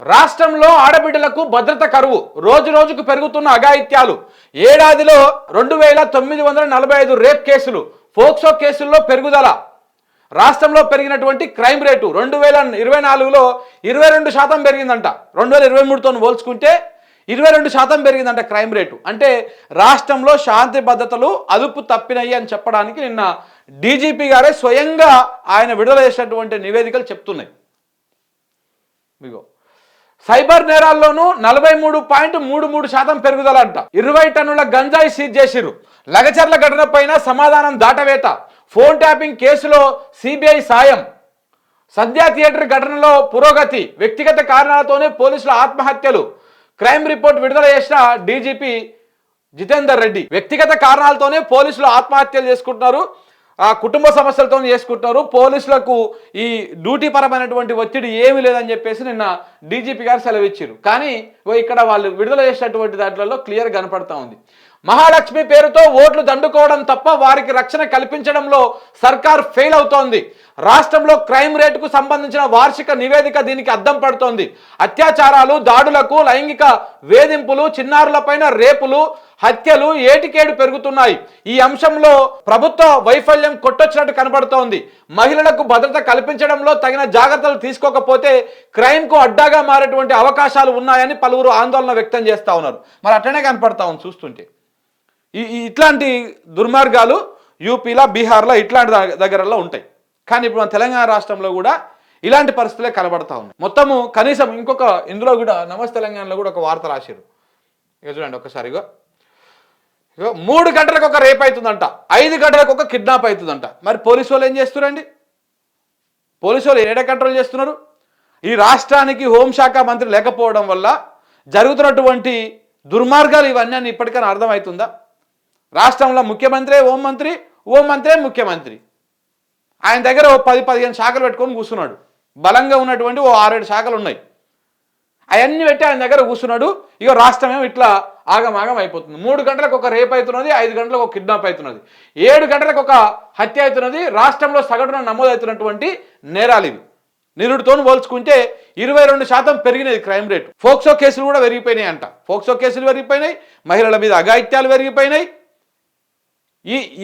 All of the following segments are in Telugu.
రాష్ట్రంలో ఆడబిడ్డలకు భద్రత కరువు రోజు రోజుకు పెరుగుతున్న అఘాయిత్యాలు ఏడాదిలో 2945 రేప్ కేసులు ఫోక్సో కేసుల్లో పెరుగుదల రాష్ట్రంలో పెరిగినటువంటి క్రైమ్ రేటు 2024లో 22% పెరిగిందంట 2023తో పోల్చుకుంటే 22% పెరిగిందంట క్రైమ్ రేటు అంటే రాష్ట్రంలో శాంతి భద్రతలు అదుపు తప్పినాయి అని చెప్పడానికి నిన్న డీజీపీ గారే స్వయంగా ఆయన విడుదల చేసినటువంటి నివేదికలు చెప్తున్నాయి. ఇగో సైబర్ నేరాల్లోనూ 43.33% పెరుగుదల అంట 20 టన్నుల గంజాయి సీజ్ చేసిర్రు. లగచర్ల ఘటన పైన సమాధానం దాటవేత ఫోన్ ట్యాపింగ్ కేసులో సిబిఐ సాయం సద్యా థియేటర్ ఘటనలో పురోగతి వ్యక్తిగత కారణాలతోనే పోలీసుల ఆత్మహత్యలు క్రైమ్ రిపోర్ట్ విడుదల చేసిన డీజీపీ జితేందర్ రెడ్డి వ్యక్తిగత కారణాలతోనే పోలీసులు ఆత్మహత్యలు చేసుకుంటున్నారు కుటుంబ సమస్యలతో చేసుకుంటున్నారు పోలీసులకు ఈ డ్యూటీ పరమైనటువంటి ఒత్తిడి ఏమీ లేదని చెప్పేసి నిన్న డీజీపీ గారు సెలవిచ్చారు. కానీ ఇక్కడ వాళ్ళు విడుదల చేసినటువంటి దాంట్లో క్లియర్ కనపడతా ఉంది. మహాలక్ష్మి పేరుతో ఓట్లు దండుకోవడం తప్ప వారికి రక్షణ కల్పించడంలో సర్కార్ ఫెయిల్ అవుతోంది. రాష్ట్రంలో క్రైమ్ రేటుకు సంబంధించిన వార్షిక నివేదిక దీనికి అద్దం పడుతోంది. అత్యాచారాలు దాడులకు లైంగిక వేధింపులు చిన్నారులపైన రేపులు హత్యలు ఏటికేడు పెరుగుతున్నాయి. ఈ అంశంలో ప్రభుత్వ వైఫల్యం కొట్టొచ్చినట్టు కనబడుతోంది. మహిళలకు భద్రత కల్పించడంలో తగిన జాగ్రత్తలు తీసుకోకపోతే క్రైమ్కు అడ్డాగా మారేటువంటి అవకాశాలు ఉన్నాయని పలువురు ఆందోళన వ్యక్తం చేస్తూ ఉన్నారు. మరి అట్లనే కనపడతా ఉంది చూస్తుంటే. ఇట్లాంటి దుర్మార్గాలు యూపీలో బీహార్లో ఇట్లాంటి దగ్గరలో ఉంటాయి. కానీ ఇప్పుడు మన తెలంగాణ రాష్ట్రంలో కూడా ఇలాంటి పరిస్థితులే కనబడతా ఉన్నాయి. మొత్తము కనీసం ఇంకొక ఇందులో కూడా నమస్తే తెలంగాణలో కూడా ఒక వార్త రాశారు. ఇక చూడండి ఒకసారిగా 3 గంటలకు ఒక రేప్ అవుతుందంట 5 గంటలకు ఒక కిడ్నాప్ అవుతుందంట. మరి పోలీసు వాళ్ళు ఏం చేస్తున్నారండి? పోలీసు వాళ్ళు ఏడ కంట్రోల్ చేస్తున్నారు? ఈ రాష్ట్రానికి హోంశాఖ మంత్రి లేకపోవడం వల్ల జరుగుతున్నటువంటి దుర్మార్గాలు ఇవన్నీ ఇప్పటికైనా అర్థమవుతుందా? రాష్ట్రంలో ముఖ్యమంత్రి హోంమంత్రి హోంమంత్రే ముఖ్యమంత్రి ఆయన దగ్గర 10-15 శాఖలు పెట్టుకొని కూర్చున్నాడు. బలంగా ఉన్నటువంటి 6-7 శాఖలు ఉన్నాయి. అవన్నీ పెట్టి ఆయన దగ్గర కూర్చున్నాడు. ఇక రాష్ట్రం ఏమో ఇట్లా ఆగమాగం అయిపోతుంది. 3 గంటలకు ఒక రేప్ అవుతున్నది 5 గంటలకు ఒక కిడ్నాప్ అవుతున్నది 7 గంటలకు ఒక హత్య అవుతున్నది. రాష్ట్రంలో సగటున నమోదవుతున్నటువంటి నేరాలు ఇవి. నిరుడితో పోల్చుకుంటే 22% పెరిగినది క్రైమ్ రేటు. ఫోక్సో కేసులు కూడా పెరిగిపోయినాయి అంట. ఫోక్సో కేసులు పెరిగిపోయినాయి, మహిళల మీద అఘాయిత్యాలు పెరిగిపోయినాయి.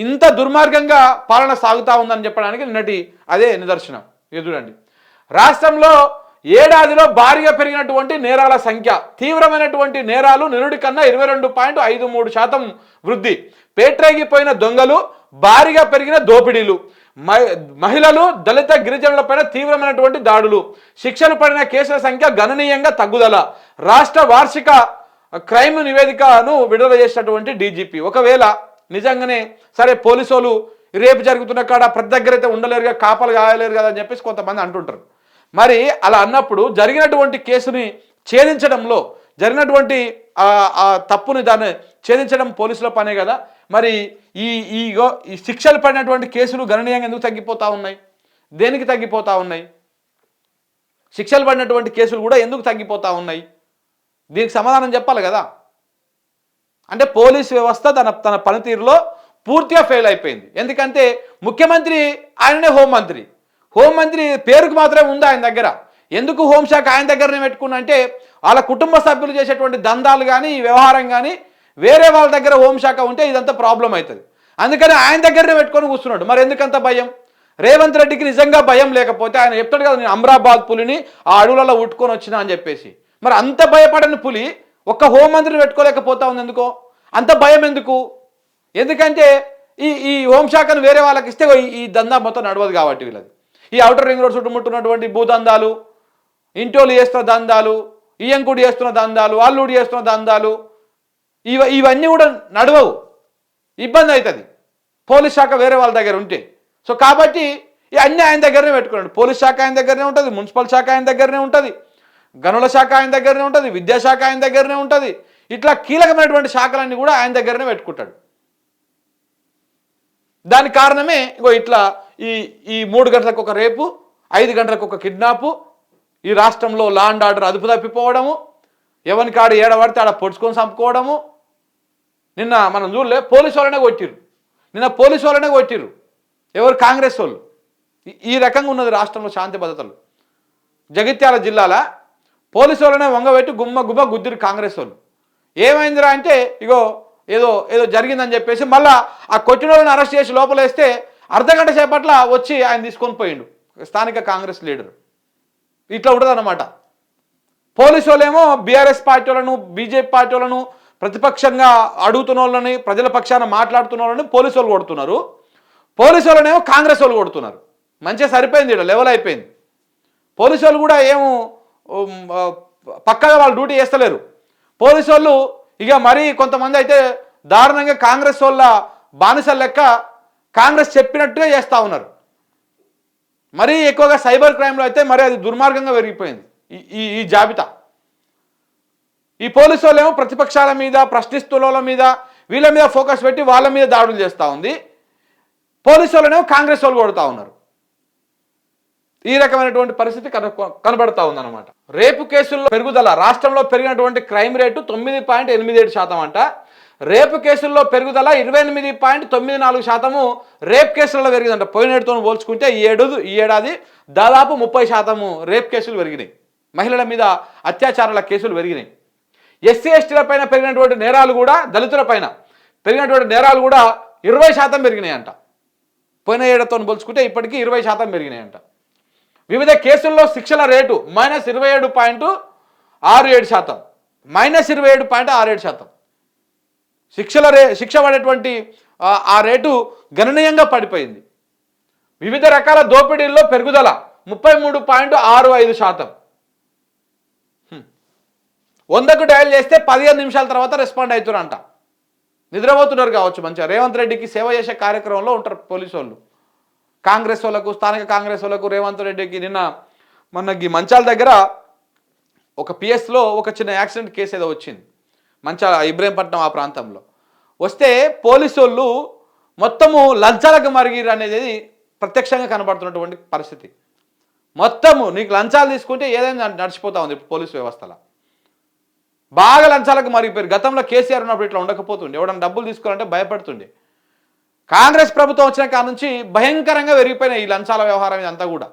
ఇంత దుర్మార్గంగా పాలన సాగుతూ ఉందని చెప్పడానికి నిన్నటి అదే నిదర్శనం. ఇది చూడండి రాష్ట్రంలో ఏడాదిలో భారీగా పెరిగినటువంటి నేరాల సంఖ్య తీవ్రమైనటువంటి నేరాలు నిరుడి కన్నా 22.53% వృద్ధి పేట్రేగిపోయిన దొంగలు భారీగా పెరిగిన దోపిడీలు మహిళలు దళిత గిరిజనులపైన తీవ్రమైనటువంటి దాడులు శిక్షలు పడిన కేసుల సంఖ్య గణనీయంగా తగ్గుదల రాష్ట్ర వార్షిక క్రైమ్ నివేదికను విడుదల చేసినటువంటి డీజీపీ ఒకవేళ నిజంగానే సరే పోలీసు వాళ్ళు రేపు జరుగుతున్న కాడ ప్రతి దగ్గర అయితే ఉండలేరుగా కాపలు కాయలేరు కదా అని చెప్పేసి కొంతమంది అంటుంటారు. మరి అలా అన్నప్పుడు జరిగినటువంటి కేసుని ఛేదించడంలో జరిగినటువంటి ఆ తప్పుని దాన్ని ఛేదించడం పోలీసుల పనే కదా. మరి ఈ శిక్షలు పడినటువంటి కేసులు గణనీయంగా ఎందుకు తగ్గిపోతూ ఉన్నాయి? దేనికి తగ్గిపోతూ ఉన్నాయి? శిక్షలు పడినటువంటి కేసులు కూడా ఎందుకు తగ్గిపోతూ ఉన్నాయి? దీనికి సమాధానం చెప్పాలి కదా. అంటే పోలీసు వ్యవస్థ తన పనితీరులో పూర్తిగా ఫెయిల్ అయిపోయింది. ఎందుకంటే ముఖ్యమంత్రి ఆయననే హోంమంత్రి పేరుకు మాత్రమే ఉంది ఆయన దగ్గర. ఎందుకు హోంశాఖ ఆయన దగ్గరనే పెట్టుకున్నా అంటే వాళ్ళ కుటుంబ సభ్యులు చేసేటువంటి దందాలు కానీ ఈ వ్యవహారం కానీ వేరే వాళ్ళ దగ్గర హోంశాఖ ఉంటే ఇదంతా ప్రాబ్లం అవుతుంది. అందుకని ఆయన దగ్గరనే పెట్టుకొని కూర్చున్నాడు. మరి ఎందుకంత భయం? రేవంత్ రెడ్డికి నిజంగా భయం లేకపోతే ఆయన చెప్తాడు కదా నేను అమరాబాద్ పులిని ఆ అడవులలో ఉట్టుకొని వచ్చినా అని చెప్పేసి. మరి అంత భయపడని పులి ఒక్క హోంమంత్రిని పెట్టుకోలేకపోతా ఉంది ఎందుకో? అంత భయం ఎందుకు? ఎందుకంటే ఈ హోంశాఖను వేరే వాళ్ళకి ఇస్తే ఈ దందా మొత్తం నడవదు కాబట్టి వీళ్ళది. ఈ ఔటర్ రింగ్ రోడ్ చుట్టుముట్టున్నటువంటి భూదందాలు ఇంటోలు చేస్తున్న దందాలు ఇయ్యంకుడు చేస్తున్న దందాలు అల్లుడు చేస్తున్న దందాలు ఇవన్నీ కూడా నడవవు, ఇబ్బంది అవుతుంది పోలీస్ శాఖ వేరే వాళ్ళ దగ్గర ఉంటే. సో కాబట్టి అన్నీ ఆయన దగ్గరనే పెట్టుకున్నాడు. పోలీస్ శాఖ ఆయన దగ్గరనే ఉంటుంది, మున్సిపల్ శాఖ ఆయన దగ్గరనే ఉంటుంది, గనుల శాఖ ఆయన దగ్గరనే ఉంటుంది, విద్యాశాఖ ఆయన దగ్గరనే ఉంటుంది. ఇట్లా కీలకమైనటువంటి శాఖలన్నీ కూడా ఆయన దగ్గరనే పెట్టుకుంటాడు. దాని కారణమే ఇగో ఇట్లా ఈ 3 గంటలకు ఒక రేపు 5 గంటలకు ఒక కిడ్నాపు ఈ రాష్ట్రంలో లా అండ్ ఆర్డర్ అదుపు తప్పిపోవడము ఎవరి కాడు ఏడబడితే ఆడ పొడుచుకొని చంపుకోవడము. నిన్న మనం చూడలే పోలీసు వాళ్ళనే కొట్టిర్రు ఎవరు? కాంగ్రెస్ వాళ్ళు. ఈ రకంగా ఉన్నది రాష్ట్రంలో శాంతి భద్రతలు. జగిత్యాల జిల్లాల పోలీసు వాళ్ళనే వంగబెట్టి గుమ్మ గుమ్మ గుద్దిరు కాంగ్రెస్ వాళ్ళు. ఏమైందిరా అంటే ఇగో ఏదో ఏదో జరిగిందని చెప్పేసి మళ్ళా ఆ కొట్టిన వాళ్ళని అరెస్ట్ చేసి లోపలేస్తే అర్ధగంట సేపట్ల వచ్చి ఆయన తీసుకొని పోయిండు స్థానిక కాంగ్రెస్ లీడర్. ఇట్లా ఉంటుంది అన్నమాట. పోలీసు వాళ్ళేమో బీఆర్ఎస్ పార్టీ వాళ్ళను, బీజేపీ పార్టీ వాళ్ళను, ప్రతిపక్షంగా అడుగుతున్న వాళ్ళని, ప్రజల పక్షాన మాట్లాడుతున్న వాళ్ళని పోలీసు వాళ్ళు కొడుతున్నారు. పోలీసు వాళ్ళనేమో కాంగ్రెస్ వాళ్ళు కొడుతున్నారు. మంచిగా సరిపోయింది, ఇక్కడ లెవెల్ అయిపోయింది. పోలీసు వాళ్ళు కూడా ఏమో పక్కగా వాళ్ళు డ్యూటీ చేస్తలేరు. పోలీసు వాళ్ళు ఇక మరీ కొంతమంది అయితే దారుణంగా కాంగ్రెస్ వాళ్ళ బానిసల లెక్క కాంగ్రెస్ చెప్పినట్టుగా చేస్తూ ఉన్నారు. మరీ ఎక్కువగా సైబర్ క్రైమ్లో అయితే మరి అది దుర్మార్గంగా పెరిగిపోయింది ఈ జాబితా. ఈ పోలీసు వాళ్ళు ఏమో ప్రతిపక్షాల మీద, ప్రశ్నిస్తున్న మీద, వీళ్ళ మీద ఫోకస్ పెట్టి వాళ్ళ మీద దాడులు చేస్తూ ఉంది. పోలీసు వాళ్ళనేమో కాంగ్రెస్ వాళ్ళు కొడుతూ ఉన్నారు. ఈ రకమైనటువంటి పరిస్థితి కనబడతా ఉందన్నమాట. రేపు కేసుల్లో పెరుగుదల, రాష్ట్రంలో పెరిగినటువంటి క్రైమ్ రేటు 9.87% అంట. రేపు కేసుల్లో పెరుగుదల 28.94% రేప్ కేసులలో పెరిగిందంట. పోయినేటితో పోల్చుకుంటే ఈ ఏడాది దాదాపు 30% రేప్ కేసులు పెరిగినాయి. మహిళల మీద అత్యాచారాల కేసులు పెరిగినాయి. ఎస్సీ ఎస్టీల పైన పెరిగినటువంటి నేరాలు కూడా, దళితుల పైన పెరిగినటువంటి నేరాలు కూడా 20% పెరిగినాయంట. పోయిన ఏడాదితో పోల్చుకుంటే ఇప్పటికీ 20% పెరిగినాయంట. వివిధ కేసుల్లో శిక్షల రేటు -27.67%, -27.67%. శిక్ష పడేటువంటి ఆ రేటు గణనీయంగా పడిపోయింది. వివిధ రకాల దోపిడీల్లో పెరుగుదల 33.65%. 100కు డయల్ చేస్తే 15 నిమిషాల తర్వాత రెస్పాండ్ అవుతారంట. నిద్రపోతున్నారు కావచ్చు మంచిగా. రేవంత్ రెడ్డికి సేవ చేసే కార్యక్రమంలో ఉంటారు పోలీసు వాళ్ళు. కాంగ్రెస్ వాళ్ళకు, స్థానిక కాంగ్రెస్ వాళ్ళకు రేవంత్ రెడ్డికి మొన్నకి మంచాల దగ్గర ఒక పిఎస్లో ఒక చిన్న యాక్సిడెంట్ కేసు ఏదో వచ్చింది. మంచాల ఇబ్రహీంపట్నం ఆ ప్రాంతంలో వస్తే పోలీసు వాళ్ళు మొత్తము లంచాలకు మరిగిరు అనేది ప్రత్యక్షంగా కనబడుతున్నటువంటి పరిస్థితి. మొత్తము నీకు లంచాలు తీసుకుంటే ఏదైనా నడిచిపోతా ఉంది పోలీసు వ్యవస్థలో. బాగా లంచాలకు మరిగిపోయారు. గతంలో కేసీఆర్ ఉన్నప్పుడు ఇట్లా ఉండకపోతుండే. ఎవడన్నా డబ్బులు తీసుకోవాలంటే భయపడుతుండే. కాంగ్రెస్ ప్రభుత్వం వచ్చిన కాడ నుంచి భయంకరంగా పెరిగిపోయినాయి ఈ లంచాల వ్యవహారం ఇదంతా కూడా.